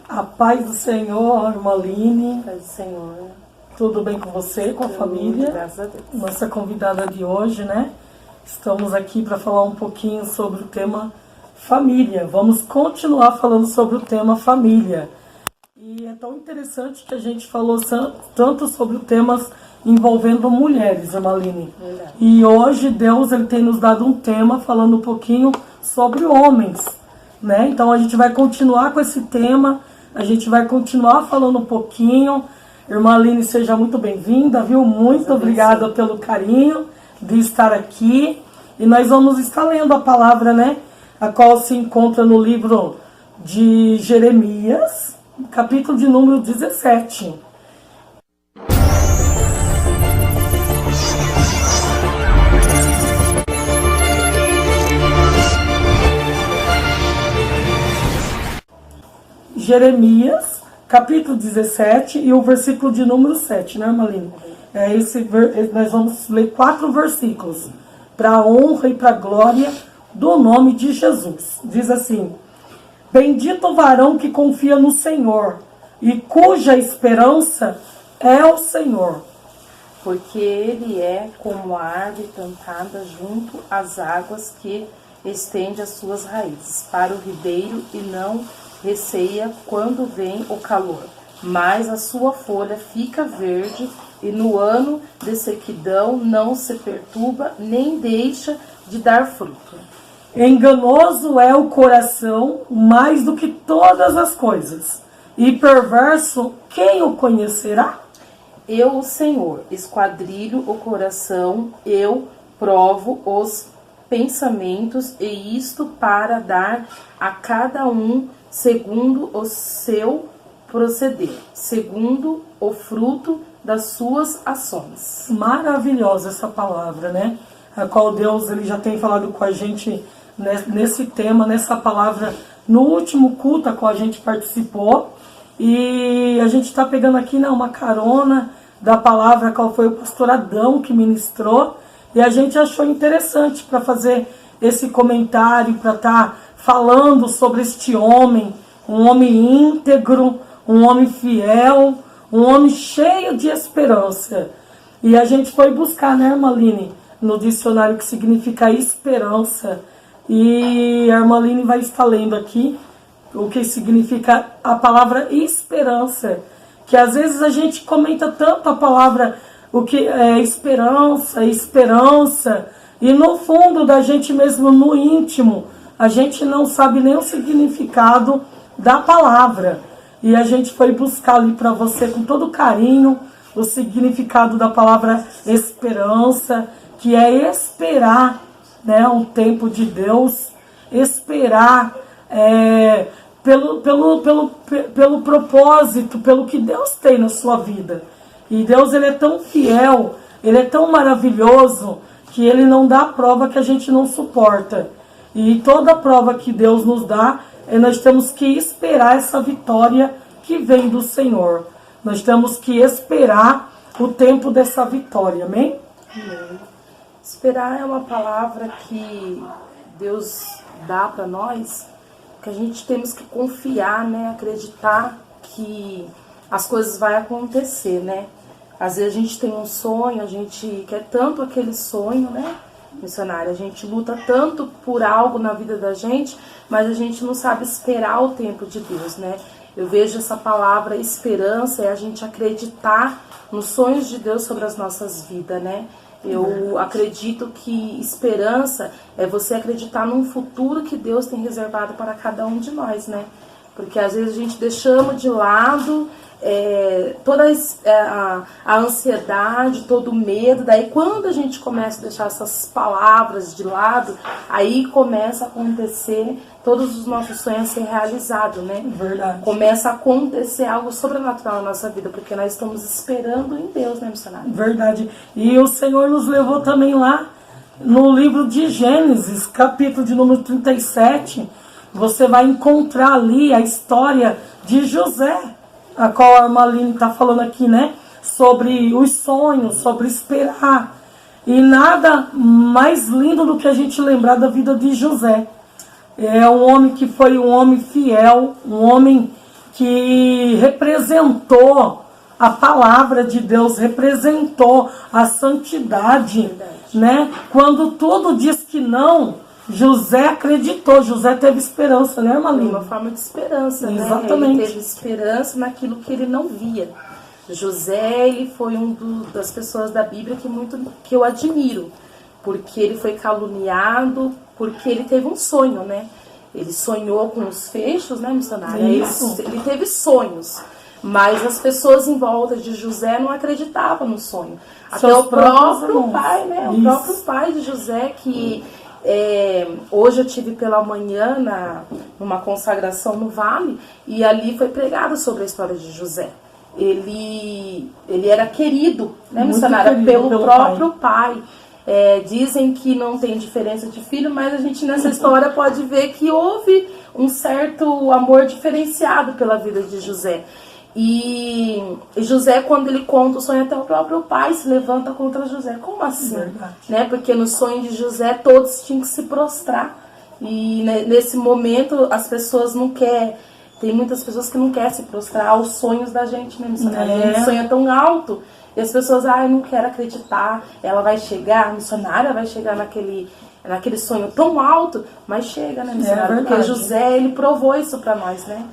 A paz do Senhor, irmã Aline. Paz do Senhor. Tudo bem com você, com a família? Graças a Deus. Nossa convidada de hoje, né? Estamos aqui para falar um pouquinho sobre o tema família. Vamos continuar falando sobre o tema família. E é tão interessante que a gente falou tanto sobre temas envolvendo mulheres, irmã Aline. Verdade. E hoje Deus ele tem nos dado um tema falando um pouquinho sobre homens, né? Então a gente vai continuar com esse tema, a gente vai continuar falando um pouquinho. Irmã Aline, seja muito bem-vinda, viu? Muito obrigada pelo carinho de estar aqui. E nós vamos estar lendo a palavra, né? A qual se encontra no livro de Jeremias, capítulo de número 17. Jeremias, capítulo 17 e o versículo de número 7, né, Maline? Nós vamos ler 4 versículos, para a honra e para a glória do nome de Jesus. Diz assim: Bendito o varão que confia no Senhor e cuja esperança é o Senhor. Porque ele é como a árvore plantada junto às águas que estende as suas raízes para o ribeiro e não receia quando vem o calor, mas a sua folha fica verde e no ano de sequidão não se perturba nem deixa de dar fruto. Enganoso é o coração mais do que todas as coisas, e perverso quem o conhecerá? Eu, o Senhor, esquadrilho o coração, eu provo os pensamentos, e isto para dar a cada um segundo o seu proceder, segundo o fruto das suas ações. Maravilhosa essa palavra, né? A qual Deus ele já tem falado com a gente nesse tema, nessa palavra, no último culto a qual a gente participou. E a gente está pegando aqui, né, uma carona da palavra qual foi o pastor Adão que ministrou. E a gente achou interessante para fazer esse comentário, para estar falando sobre este homem, um homem íntegro, um homem fiel, um homem cheio de esperança. E a gente foi buscar, né, irmã Aline, no dicionário que significa esperança. E a irmã Aline vai estar lendo aqui o que significa a palavra esperança. Que às vezes a gente comenta tanto a palavra, o que é esperança, e no fundo da gente mesmo, no íntimo, a gente não sabe nem o significado da palavra. E a gente foi buscar ali para você com todo carinho o significado da palavra esperança, que é esperar, né, um tempo de Deus, esperar pelo propósito, pelo que Deus tem na sua vida. E Deus ele é tão fiel, ele é tão maravilhoso, que ele não dá a prova que a gente não suporta. E toda prova que Deus nos dá, nós temos que esperar essa vitória que vem do Senhor. Nós temos que esperar o tempo dessa vitória, amém? Amém. Esperar é uma palavra que Deus dá para nós, que a gente temos que confiar, né? Acreditar que as coisas vão acontecer, né? Às vezes a gente tem um sonho, a gente quer tanto aquele sonho, né, missionária? A gente luta tanto por algo na vida da gente, mas a gente não sabe esperar o tempo de Deus, né? Eu vejo essa palavra esperança, é a gente acreditar nos sonhos de Deus sobre as nossas vidas, né? Eu acredito que esperança é você acreditar num futuro que Deus tem reservado para cada um de nós, né? Porque às vezes a gente deixamos de lado toda a ansiedade, todo o medo. Daí quando a gente começa a deixar essas palavras de lado, aí começa a acontecer todos os nossos sonhos ser realizados, né? Verdade. Começa a acontecer algo sobrenatural na nossa vida, porque nós estamos esperando em Deus, né, missionário? Verdade. E o Senhor nos levou também lá no livro de Gênesis, capítulo de número 37. Você vai encontrar ali a história de José, a qual a irmã Aline está falando aqui, né? Sobre os sonhos, sobre esperar. E nada mais lindo do que a gente lembrar da vida de José. É um homem que foi um homem fiel, um homem que representou a palavra de Deus, representou a santidade, né? Quando tudo diz que não, José acreditou, José teve esperança, né, Marlene? Uma forma de esperança, exatamente, né? Ele teve esperança naquilo que ele não via. José, ele foi das pessoas da Bíblia que eu admiro, porque ele foi caluniado, porque ele teve um sonho, né? Ele sonhou com os fechos, né, missionária? Ele teve sonhos, mas as pessoas em volta de José não acreditavam no sonho. Até o próprio pai, né? O próprio pai de José, que hoje eu tive pela manhã numa consagração no Vale, e ali foi pregado sobre a história de José. Ele era querido, né, missionária, pelo próprio pai. Dizem que não tem diferença de filho, mas a gente nessa história pode ver que houve um certo amor diferenciado pela vida de José. E José, quando ele conta o sonho, até o próprio pai se levanta contra José. Como assim? Né? Porque no sonho de José todos tinham que se prostrar. E nesse momento as pessoas não querem. Tem muitas pessoas que não querem se prostrar aos sonhos da gente, né? A gente sonha tão alto. E as pessoas, não quero acreditar, ela vai chegar, a missionária vai chegar naquele sonho tão alto, mas chega, né, missionária? Porque José, ele provou isso pra nós, né?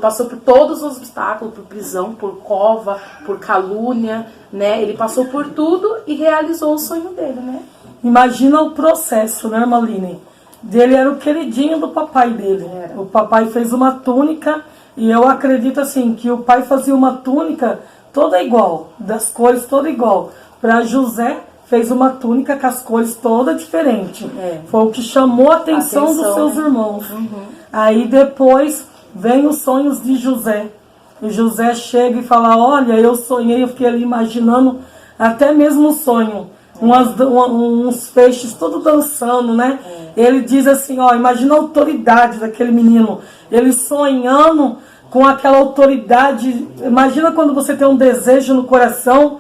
Passou por todos os obstáculos, por prisão, por cova, por calúnia, né? Ele passou por tudo e realizou o sonho dele, né? Imagina o processo, né, Marlene? Dele era o queridinho do papai dele. O papai fez uma túnica, e eu acredito assim, que o pai fazia uma túnica toda igual, das cores toda igual. Para José, fez uma túnica com as cores toda diferente. Foi o que chamou a atenção dos seus irmãos. Aí depois vem os sonhos de José. E José chega e fala, olha, eu sonhei, eu fiquei ali imaginando até mesmo o sonho. Uns feixes tudo dançando, né? Ele diz assim, imagina a autoridade daquele menino. Ele sonhando com aquela autoridade. Imagina quando você tem um desejo no coração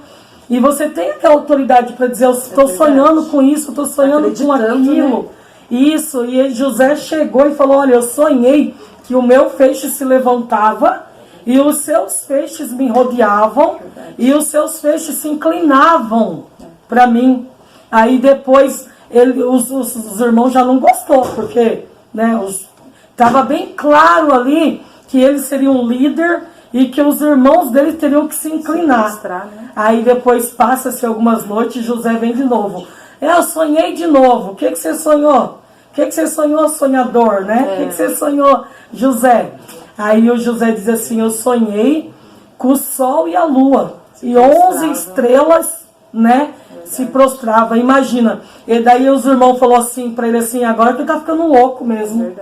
e você tem aquela autoridade para dizer, eu estou sonhando com isso, estou sonhando com aquilo. Né? Isso, e José chegou e falou, olha, eu sonhei que o meu feixe se levantava e os seus feixes me rodeavam e os seus feixes se inclinavam para mim. Aí depois os irmãos já não gostou, porque estava bem claro ali que ele seria um líder e que os irmãos dele teriam que se inclinar. Aí depois passa-se algumas noites, José vem de novo. Eu sonhei de novo. O que você sonhou? O que você sonhou, sonhador, né? O que você sonhou, José? Aí o José diz assim, eu sonhei com o sol e a lua. E 11 estrelas, né? Se prostrava. Imagina. E daí os irmãos falaram assim para ele assim, agora que ele tá ficando louco mesmo.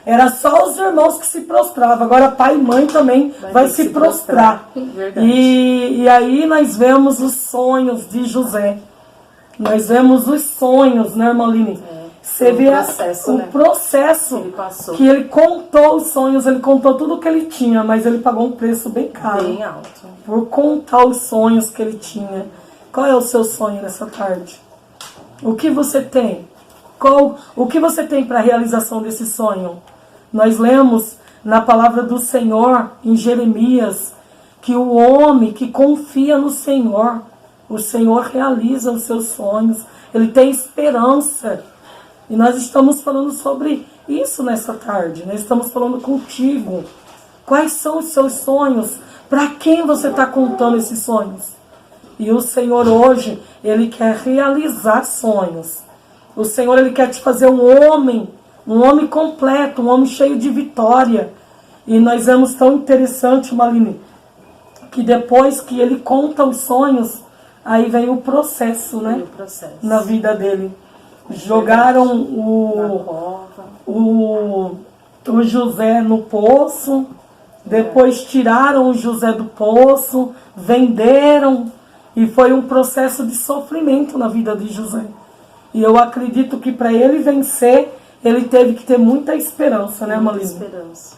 Era só os irmãos que se prostravam. Agora pai e mãe também vai se prostrar. E aí nós vemos os sonhos de José. Nós vemos os sonhos, né, Marlene? Você vê o processo que ele contou os sonhos, ele contou tudo o que ele tinha, mas ele pagou um preço bem caro. Bem alto. Por contar os sonhos que ele tinha. Qual é o seu sonho nessa tarde? O que você tem? O que você tem para a realização desse sonho? Nós lemos na palavra do Senhor, em Jeremias, que o homem que confia no Senhor, o Senhor realiza os seus sonhos. Ele tem esperança. E nós estamos falando sobre isso nessa tarde. Nós estamos falando contigo. Quais são os seus sonhos? Para quem você está contando esses sonhos? E o Senhor hoje, Ele quer realizar sonhos. O Senhor, Ele quer te fazer um homem completo, um homem cheio de vitória. E nós vemos tão interessante, Marlene, que depois que Ele conta os sonhos, aí vem o processo, né? Na vida dele. Jogaram o José no poço, depois tiraram o José do poço, venderam, e foi um processo de sofrimento na vida de José. E eu acredito que para ele vencer, ele teve que ter muita esperança, né, Marlene? Muita esperança.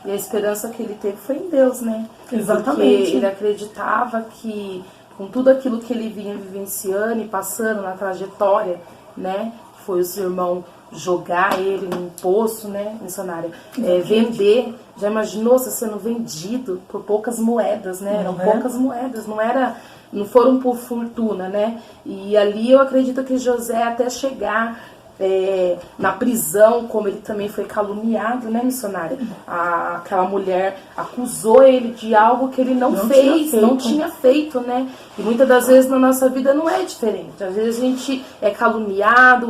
E a esperança que ele teve foi em Deus, né? Exatamente. Porque ele acreditava que com tudo aquilo que ele vinha vivenciando e passando na trajetória, né? Foi os irmãos jogar ele num poço, né, missionária, vender. Já imaginou se sendo vendido por poucas moedas, né? Eram poucas moedas, não foram por fortuna, né? E ali eu acredito que José, até chegar na prisão, como ele também foi caluniado, né, missionária? Aquela mulher acusou ele de algo que ele não tinha feito, né? E muitas das vezes na nossa vida não é diferente. Às vezes a gente é caluniado,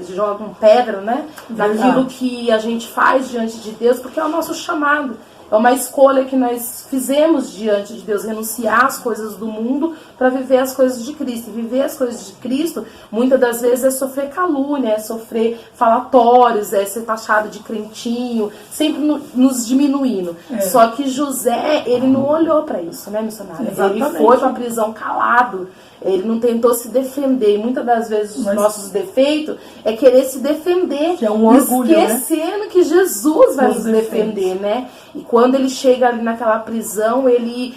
jogam pedra, né? Naquilo que a gente faz diante de Deus, porque é o nosso chamado. É uma escolha que nós fizemos diante de Deus, renunciar às coisas do mundo para viver as coisas de Cristo. E viver as coisas de Cristo, muitas das vezes, é sofrer calúnia, é sofrer falatórios, é ser taxado de crentinho, sempre nos diminuindo. Só que José, ele não olhou para isso, né, missionária? Ele foi para a prisão calado. Ele não tentou se defender. E muitas das vezes os nossos defeitos é querer se defender, que é um orgulho, esquecendo que Jesus vai nos defender, né? E quando ele chega ali naquela prisão, ele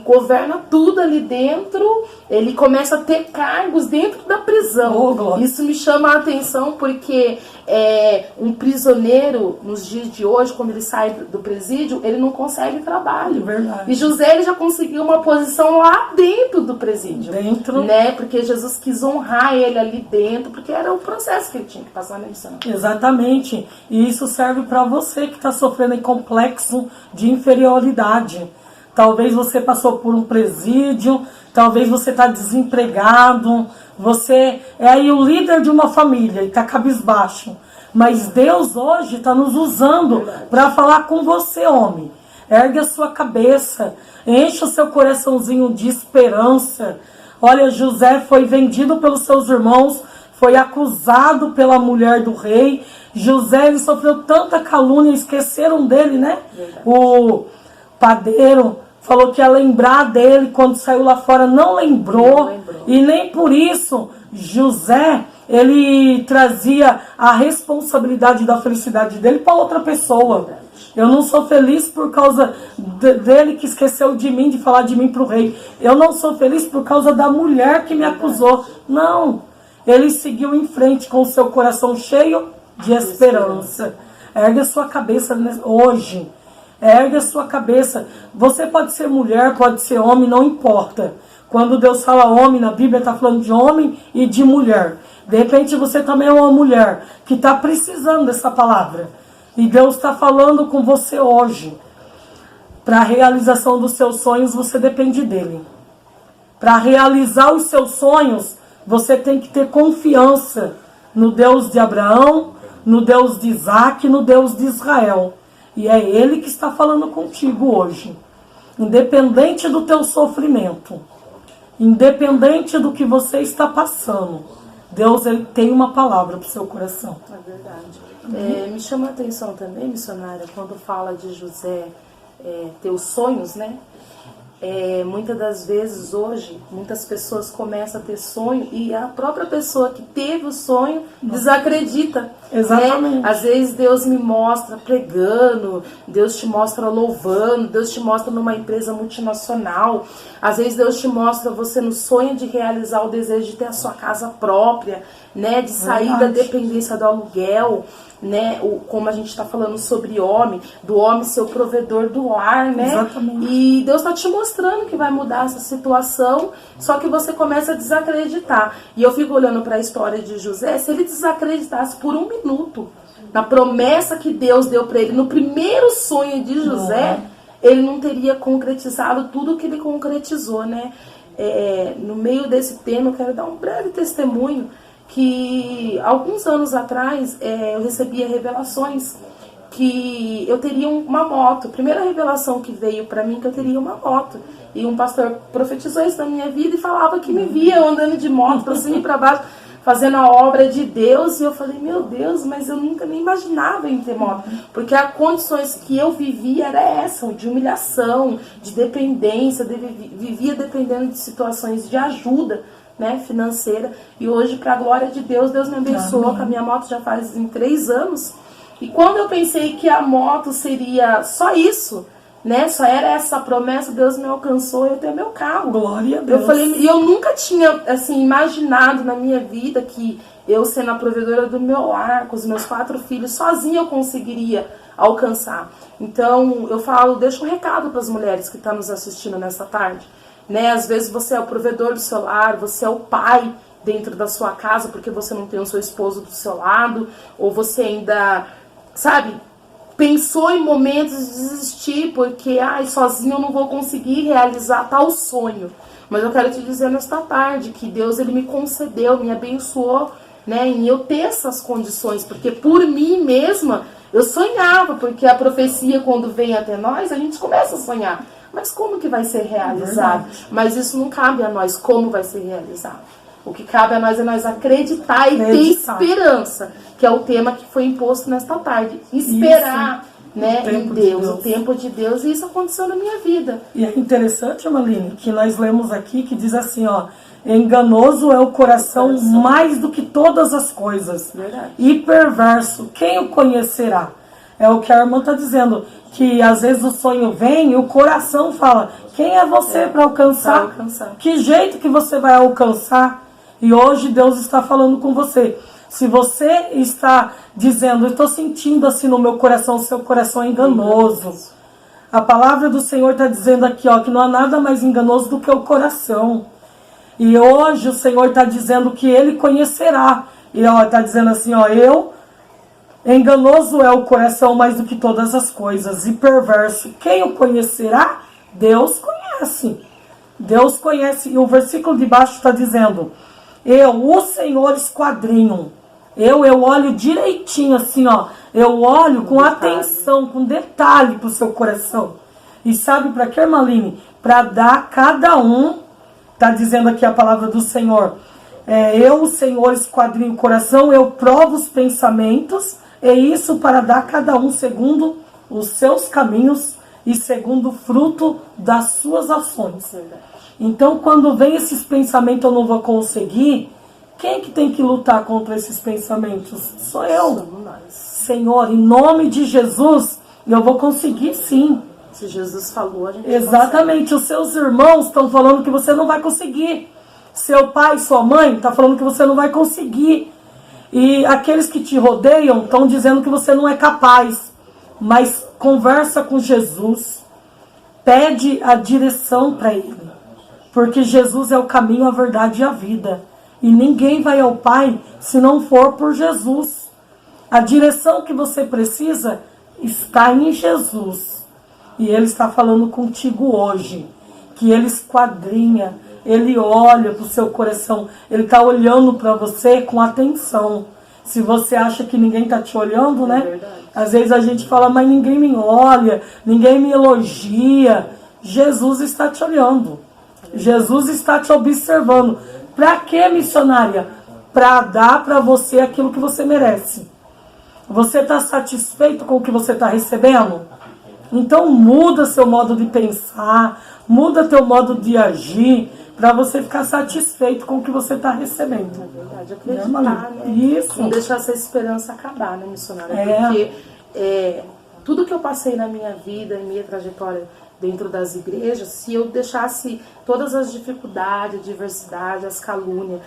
governa tudo ali dentro, ele começa a ter cargos dentro da prisão. Isso me chama a atenção porque um prisioneiro, nos dias de hoje, quando ele sai do presídio, ele não consegue trabalho. Verdade. E José, ele já conseguiu uma posição lá dentro do presídio. Né? Porque Jesus quis honrar ele ali dentro, porque era o processo que ele tinha que passar na missão. Exatamente. E isso serve para você que está sofrendo em complexo de inferioridade. Talvez você passou por um presídio, talvez você está desempregado, você é aí o líder de uma família e está cabisbaixo. Mas Deus hoje está nos usando para falar com você, homem. Ergue a sua cabeça, enche o seu coraçãozinho de esperança. Olha, José foi vendido pelos seus irmãos, foi acusado pela mulher do rei. José, ele sofreu tanta calúnia, esqueceram dele, né? O padeiro falou que ia lembrar dele quando saiu lá fora, não lembrou. E nem por isso José, ele trazia a responsabilidade da felicidade dele para outra pessoa. Eu não sou feliz por causa dele que esqueceu de mim, de falar de mim para o rei. Eu não sou feliz por causa da mulher que me acusou. Não, ele seguiu em frente com o seu coração cheio de esperança. Ergue a sua cabeça hoje. Ergue a sua cabeça. Você pode ser mulher, pode ser homem, não importa. Quando Deus fala homem, na Bíblia está falando de homem e de mulher. De repente você também é uma mulher que está precisando dessa palavra. E Deus está falando com você hoje. Para a realização dos seus sonhos, você depende dele. Para realizar os seus sonhos, você tem que ter confiança no Deus de Abraão, no Deus de Isaac, no Deus de Israel. E é Ele que está falando contigo hoje. Independente do teu sofrimento, independente do que você está passando, Deus, ele tem uma palavra para o seu coração. É verdade. Me chama a atenção também, missionária, quando fala de José ter os sonhos, né? Muitas das vezes hoje, muitas pessoas começam a ter sonho e a própria pessoa que teve o sonho desacredita. Exatamente. Né? Às vezes Deus me mostra pregando, Deus te mostra louvando, Deus te mostra numa empresa multinacional. Às vezes Deus te mostra você no sonho de realizar o desejo de ter a sua casa própria, né? De sair da dependência do aluguel. Né, como a gente está falando sobre homem, do homem ser o provedor do lar, né? Exatamente. E Deus está te mostrando que vai mudar essa situação, só que você começa a desacreditar. E eu fico olhando para a história de José, se ele desacreditasse por um minuto na promessa que Deus deu para ele, no primeiro sonho de José, ele não teria concretizado tudo o que ele concretizou, né? No meio desse tema, eu quero dar um breve testemunho que alguns anos atrás eu recebia revelações que eu teria uma moto. A primeira revelação que veio para mim que eu teria uma moto. E um pastor profetizou isso na minha vida e falava que me via eu andando de moto para cima e para baixo, fazendo a obra de Deus. E eu falei, meu Deus, mas eu nunca nem imaginava em ter moto. Porque as condições que eu vivia era essa, de humilhação, de dependência, vivia dependendo de situações de ajuda, né, financeira. E hoje, para a glória de Deus, Deus me abençoou com a minha moto já faz 3 anos. E quando eu pensei que a moto seria só isso, né? Só era essa promessa, Deus me alcançou, eu tenho meu carro. Glória a Deus. Eu falei, e eu nunca tinha, assim, imaginado na minha vida que eu, sendo a provedora do meu lar, com os meus 4 filhos, sozinha eu conseguiria alcançar. Então, eu falo, deixa um recado para as mulheres que estão nos assistindo nessa tarde, né? Às vezes você é o provedor do seu lar, você é o pai dentro da sua casa, porque você não tem o seu esposo do seu lado, ou você ainda, sabe, pensou em momentos de desistir, porque sozinho eu não vou conseguir realizar tal sonho. Mas eu quero te dizer nesta tarde que Deus, ele me concedeu, me abençoou, né, em eu ter essas condições, porque por mim mesma eu sonhava, porque a profecia, quando vem até nós, a gente começa a sonhar. Mas como que vai ser realizado? Mas isso não cabe a nós, como vai ser realizado. O que cabe a nós é nós acreditar e ter esperança, que é o tema que foi imposto nesta tarde. Esperar, né, em Deus, o tempo de Deus, e isso aconteceu na minha vida. E é interessante, Maline, que nós lemos aqui, que diz assim, ó, enganoso é o coração mais do que todas as coisas. Verdade. E perverso, quem o conhecerá? É o que a irmã está dizendo, que às vezes o sonho vem e o coração fala, quem é você para alcançar? Que jeito que você vai alcançar? E hoje Deus está falando com você. Se você está dizendo, eu estou sentindo assim no meu coração, o seu coração é enganoso. A palavra do Senhor está dizendo aqui, ó, que não há nada mais enganoso do que o coração. E hoje o Senhor está dizendo que Ele conhecerá. E está dizendo assim, ó, enganoso é o coração mais do que todas as coisas, e perverso. Quem o conhecerá? Deus conhece. Deus conhece. E o versículo de baixo está dizendo, o Senhor esquadrinho. Eu olho direitinho assim, ó. Eu olho com atenção, com detalhe para o seu coração. E sabe para quê, Maline? Para dar a cada um, está dizendo aqui a palavra do Senhor. O Senhor esquadrinho o coração, eu provo os pensamentos, e isso para dar a cada um segundo os seus caminhos e segundo o fruto das suas ações. Então, quando vem esses pensamentos, eu não vou conseguir, quem que tem que lutar contra esses pensamentos? Sou eu. Senhor, em nome de Jesus, eu vou conseguir sim. Se Jesus falou, a gente exatamente, consegue. Os seus irmãos estão falando que você não vai conseguir. Seu pai, sua mãe está falando que você não vai conseguir. E aqueles que te rodeiam estão dizendo que você não é capaz. Mas conversa com Jesus. Pede a direção para Ele. Porque Jesus é o caminho, a verdade e a vida. E ninguém vai ao Pai se não for por Jesus. A direção que você precisa está em Jesus. E Ele está falando contigo hoje. Que Ele esquadrinha, Ele olha para o seu coração. Ele está olhando para você com atenção. Se você acha que ninguém está te olhando, né? Verdade. Às vezes a gente fala, mas ninguém me olha, ninguém me elogia. Jesus está te olhando. Jesus está te observando. Para que, missionária? Para dar para você aquilo que você merece. Você está satisfeito com o que você está recebendo? Então muda seu modo de pensar, muda teu modo de agir, para você ficar satisfeito com o que você está recebendo. É verdade, acreditar, né? Isso. Não deixar essa esperança acabar, né, missionária? Porque tudo que eu passei na minha vida, em minha trajetória dentro das igrejas, se eu deixasse todas as dificuldades, diversidade, as calúnias,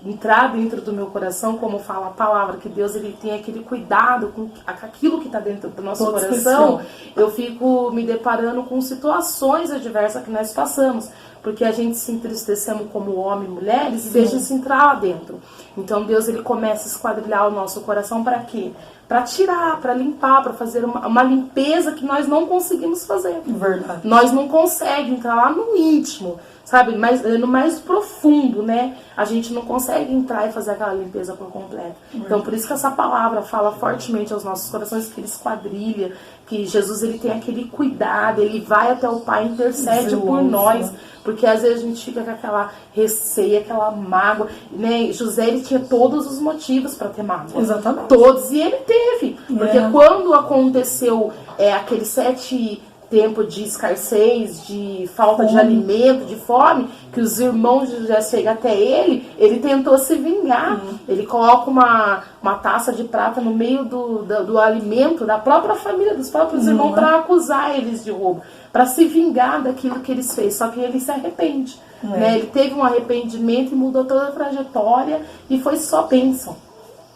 entrar dentro do meu coração, como fala a palavra, que Deus ele tem aquele cuidado com aquilo que está dentro do nosso coração, eu fico me deparando com situações adversas que nós passamos, porque a gente se entristecemos como homem e mulheres e deixa isso entrar lá dentro. Então Deus ele começa a esquadrilhar o nosso coração para quê? Para tirar, para limpar, para fazer uma limpeza que nós não conseguimos fazer. Verdade. Nós não conseguimos entrar lá no íntimo, sabe? No mais profundo, né? A gente não consegue entrar e fazer aquela limpeza por completo. Então, por isso que essa palavra fala fortemente aos nossos corações, que ele esquadrilha, que Jesus ele tem aquele cuidado, ele vai até o Pai, intercede por nós, porque às vezes a gente fica com aquela receia, aquela mágoa, né? José ele tinha todos os motivos para ter mágoa. Exatamente. Todos, e ele teve. Porque quando aconteceu aqueles 7 tempo de escassez, de falta de alimento, de fome, que os irmãos de José chegam até ele tentou se vingar. Ele coloca uma taça de prata no meio do alimento da própria família, dos próprios irmãos, para acusar eles de roubo, para se vingar daquilo que eles fez. Só que ele se arrepende. Né? Ele teve um arrependimento e mudou toda a trajetória e foi só bênção.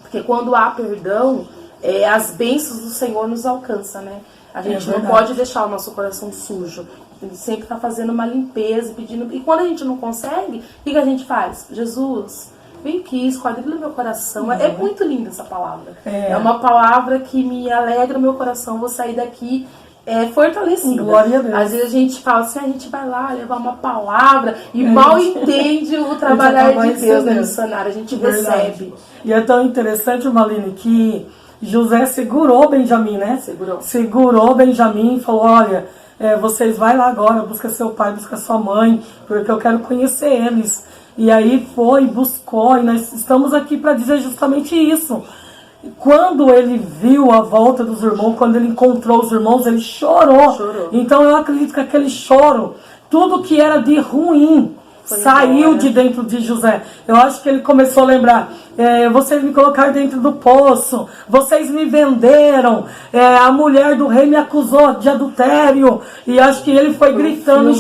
Porque quando há perdão, as bênçãos do Senhor nos alcançam, né? A gente não pode deixar o nosso coração sujo. Ele sempre está fazendo uma limpeza, pedindo. E quando a gente não consegue, o que a gente faz? Jesus, vem aqui, esquadrilha meu coração. É muito linda essa palavra. É uma palavra que me alegra o meu coração. Vou sair daqui fortalecida. Glória a Deus. Às vezes a gente fala assim, a gente vai lá levar uma palavra e mal entende o trabalhar de Deus, né, missionária? A gente recebe. E é tão interessante, Maline, que José segurou Benjamim, né? Segurou Benjamim e falou, olha, vocês vai lá agora, busca seu pai, busca sua mãe, porque eu quero conhecer eles. E aí foi, buscou, e nós estamos aqui para dizer justamente isso. Quando ele viu a volta dos irmãos, quando ele encontrou os irmãos, ele chorou. Então eu acredito que aquele choro, tudo que era de ruim, saiu de dentro de José. Eu acho que ele começou a lembrar, vocês me colocaram dentro do poço, vocês me venderam, a mulher do rei me acusou de adultério, e acho que ele foi gritando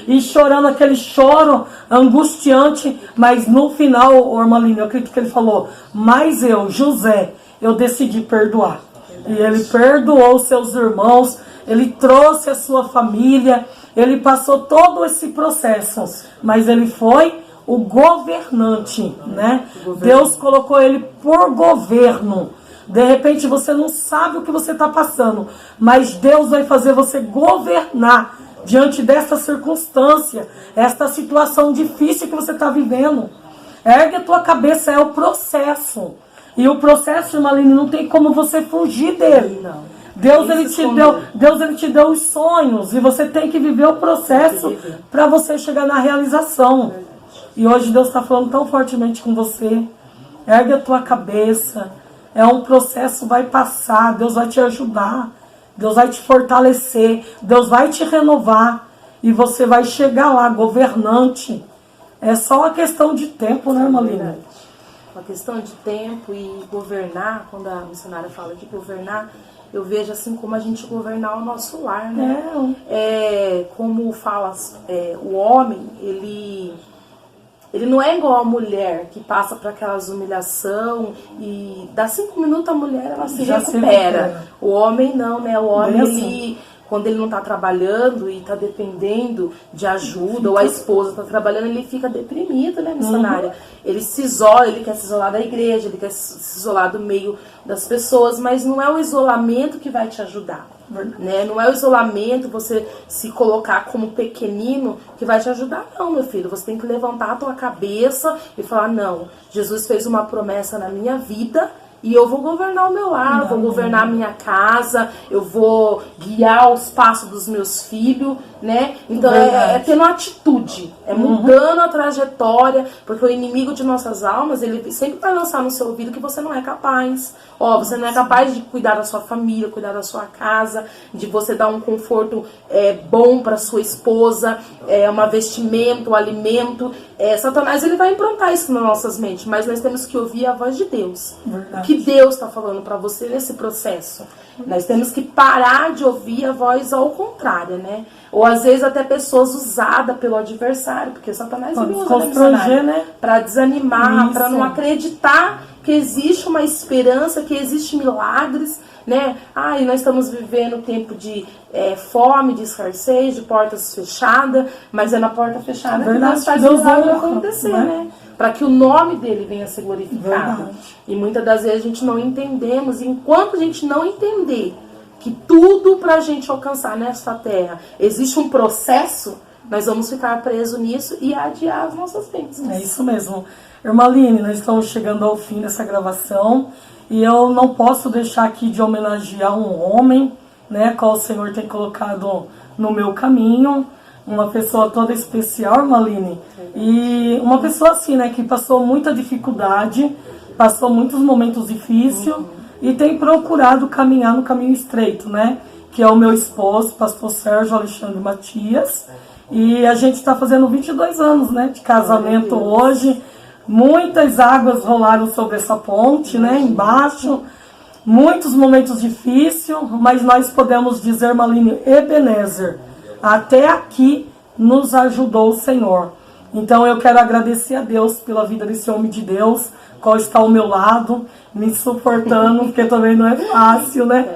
e chorando aquele choro angustiante, mas no final, Ormalino, eu acredito que ele falou, mas eu, José, eu decidi perdoar. E ele perdoou seus irmãos, ele trouxe a sua família, ele passou todo esse processo, mas ele foi o governante, né? Deus colocou ele por governo. De repente você não sabe o que você está passando, mas Deus vai fazer você governar diante dessa circunstância, esta situação difícil que você está vivendo. Ergue a tua cabeça, é o processo. E o processo, Maline, não tem como você fugir dele. Não. Deus ele te deu os sonhos e você tem que viver o processo para você chegar na realização. E hoje Deus está falando tão fortemente com você. Ergue a tua cabeça. É um processo, vai passar. Deus vai te ajudar. Deus vai te fortalecer. Deus vai te renovar. E você vai chegar lá, governante. É só uma questão de tempo, né, Malina? Uma questão de tempo e governar. Quando a missionária fala de governar, eu vejo assim como a gente governar o nosso lar, né? Como fala, o homem, ele não é igual a mulher que passa por aquelas humilhação e dá 5 minutos a mulher ela se recupera. O homem não, né? O homem, ele, quando ele não está trabalhando e está dependendo de ajuda, ou a esposa está trabalhando, ele fica deprimido, né, missionária? Ele se isola, ele quer se isolar da igreja, ele quer se isolar do meio das pessoas, mas não é o isolamento que vai te ajudar. Né? Não é o isolamento, você se colocar como pequenino que vai te ajudar, não, meu filho. Você tem que levantar a tua cabeça e falar, não, Jesus fez uma promessa na minha vida e eu vou governar o meu lar, vou governar a minha casa, eu vou guiar os passos dos meus filhos, né? Então é tendo atitude, é mudando a trajetória, porque o inimigo de nossas almas, ele sempre vai lançar no seu ouvido que você não é capaz. Você não é capaz de cuidar da sua família, cuidar da sua casa, de você dar um conforto bom para sua esposa, uma vestimenta, um alimento. Satanás, ele vai implantar isso nas nossas mentes, mas nós temos que ouvir a voz de Deus. O que Deus está falando para você nesse processo. Nós temos que parar de ouvir a voz ao contrário, né? Ou às vezes até pessoas usadas pelo adversário, porque Satanás ele usa, né? Para desanimar, para não acreditar que existe uma esperança, que existe milagres, né? E nós estamos vivendo um tempo de fome, de escassez, de portas fechadas, mas é na porta fechada que Deus faz o milagre acontecer, né? Para que o nome dele venha a ser glorificado. E muitas das vezes a gente não entendemos, e enquanto a gente não entender que tudo para a gente alcançar nesta terra existe um processo, nós vamos ficar presos nisso e adiar as nossas bênçãos. É isso mesmo. Irmaline, nós estamos chegando ao fim dessa gravação e eu não posso deixar aqui de homenagear um homem, né, qual o Senhor tem colocado no meu caminho, uma pessoa toda especial, Irmaline, e uma pessoa assim, né, que passou muita dificuldade, passou muitos momentos difíceis e tem procurado caminhar no caminho estreito, né? que é o meu esposo, pastor Sérgio Alexandre Matias. E a gente está fazendo 22 anos, né, de casamento hoje. Muitas águas rolaram sobre essa ponte, né, embaixo. Muitos momentos difíceis, mas nós podemos dizer, Maline, Ebenezer, até aqui nos ajudou o Senhor. Então eu quero agradecer a Deus pela vida desse homem de Deus, qual está ao meu lado, me suportando, porque também não é fácil, né?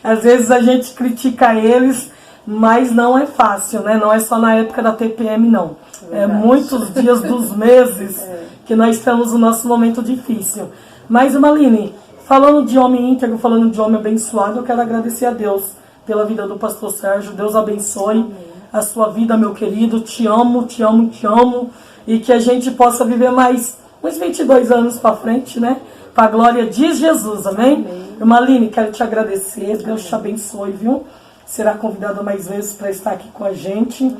Às vezes a gente critica eles, mas não é fácil, né? Não é só na época da TPM, não. É muitos dias dos meses que nós temos o nosso momento difícil. Mas, Maline, falando de homem íntegro, falando de homem abençoado, eu quero agradecer a Deus pela vida do pastor Sérgio. Deus abençoe a sua vida, meu querido. Te amo, te amo, te amo. E que a gente possa viver mais uns 22 anos para frente, né? Para a glória de Jesus, amém? Maline, quero te agradecer. Deus te abençoe, viu? Será convidada mais vezes para estar aqui com a gente.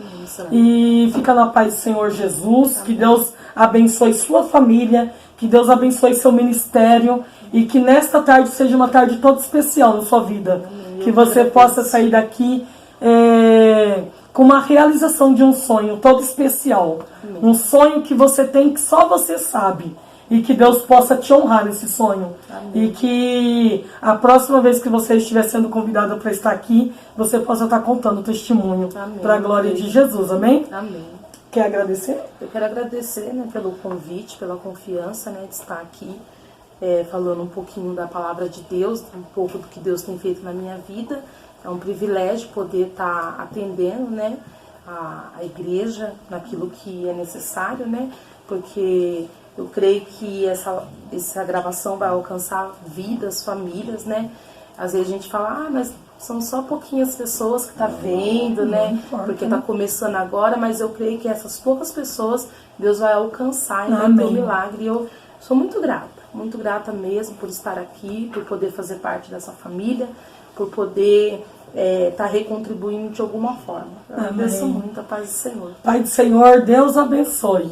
E fica na paz do Senhor Jesus. Que Deus abençoe sua família. Que Deus abençoe seu ministério. E que nesta tarde seja uma tarde toda especial na sua vida. Que você possa sair daqui com uma realização de um sonho todo especial. Um sonho que você tem que só você sabe. E que Deus possa te honrar nesse sonho. E que a próxima vez que você estiver sendo convidada para estar aqui, você possa estar contando o testemunho para a glória de Jesus. Amém? Amém. Quer agradecer? Eu quero agradecer, né, pelo convite, pela confiança, né, de estar aqui falando um pouquinho da palavra de Deus, um pouco do que Deus tem feito na minha vida. É um privilégio poder estar atendendo, né, a igreja naquilo que é necessário, né, porque eu creio que essa gravação vai alcançar vidas, famílias, né. Às vezes a gente fala, mas são só pouquinhas pessoas que tá vendo, né, porque tá começando agora, mas eu creio que essas poucas pessoas Deus vai alcançar e vai ter um milagre. E eu sou muito grata mesmo por estar aqui, por poder fazer parte dessa família, por poder estar recontribuindo de alguma forma. Eu agradeço muito a paz do Senhor. Pai do Senhor, Deus abençoe.